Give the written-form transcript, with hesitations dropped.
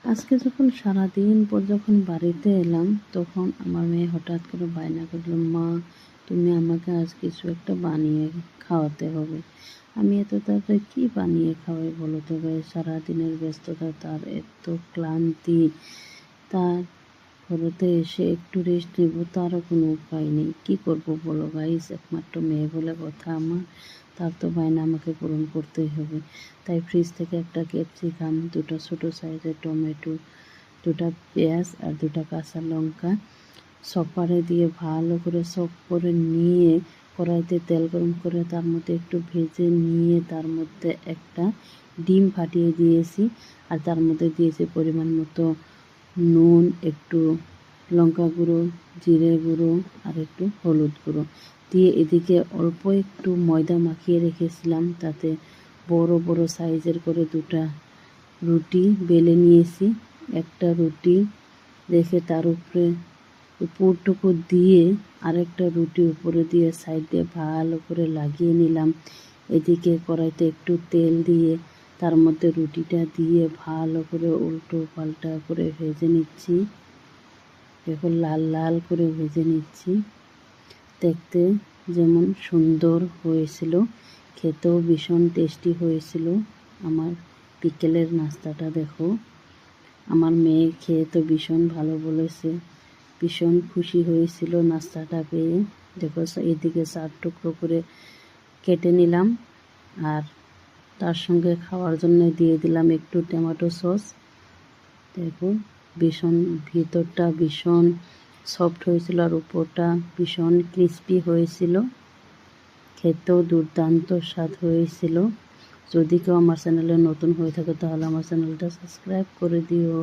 আজকে যখন সারাদিন পর যখন বাড়িতে এলাম, তখন আমার মেয়ে হঠাৎ করে বায়না করলো, মা তুমি আমাকে আজ কিছু একটা বানিয়ে খাওয়াতে হবে। আমি এত তাড়াতাড়ি কী বানিয়ে খাওয়াই বলো তো ভাই? সারাদিনের ব্যস্ততা, তার এত ক্লান্তি, তার ঘরেতে এসে একটু রেস্ট নেব তারও কোনো উপায় নেই। কী করব বলো গাইস? একমাত্র মেয়ে বলে কথা আমার, তার তো বায়না আমাকে পূরণ করতেই হবে। তাই ফ্রিজ থেকে একটা ক্যাপসিকাম, দুটো ছোটো সাইজের টমেটো, দুটা পেঁয়াজ আর দুটা কাঁচা লঙ্কা চপারে দিয়ে ভালো করে চপ করে নিয়ে কড়াইতে তেল গরম করে তার মধ্যে একটু ভেজে নিয়ে তার মধ্যে একটা ডিম ফাটিয়ে দিয়েছি। আর তার মধ্যে দিয়েছি পরিমাণ মতো নুন, একটু লঙ্কা গুঁড়ো, জিরে গুঁড়ো আর একটু হলুদ গুঁড়ো দিয়ে এদিকে অল্প একটু ময়দা মাখিয়ে রেখেছিলাম। তাতে বড় বড় সাইজের করে দুটা রুটি বেলে নিয়েছি। একটা রুটি রেখে তার উপরে উপরটুকু দিয়ে আরেকটা রুটি উপরে দিয়ে সাইড দিয়ে ভালো করে লাগিয়ে নিলাম। এদিকে কড়াইতে একটু তেল দিয়ে তার মধ্যে রুটিটা দিয়ে ভালো করে উল্টো পাল্টা করে ভেজে নিচ্ছি। এখন লাল লাল করে ভেজে নিচ্ছি। দেখতে যেমন সুন্দর হয়েছিল, খেতেও ভীষণ টেস্টি হয়েছিল। আমার বিকেলের নাস্তাটা দেখো, আমার মেয়ে খেয়ে তো ভীষণ ভালো বলেছে, ভীষণ খুশি হয়েছিল নাস্তাটা পেয়ে। দেখো এদিকে 4 টুকরো করে কেটে নিলাম আর তার সঙ্গে খাওয়ার জন্য দিয়ে দিলাম একটু টমেটো সস। দেখো ভীষণ ভিতরটা ভীষণ সফট হয়েছিল আর উপরটা ভীষণ ক্রিস্পি হয়েছিল, খেতেও দুর্দান্ত স্বাদ হয়েছিল। যদি কেউ আমার চ্যানেলে নতুন হয়ে থাকে তাহলে আমার চ্যানেলটা সাবস্ক্রাইব করে দিও।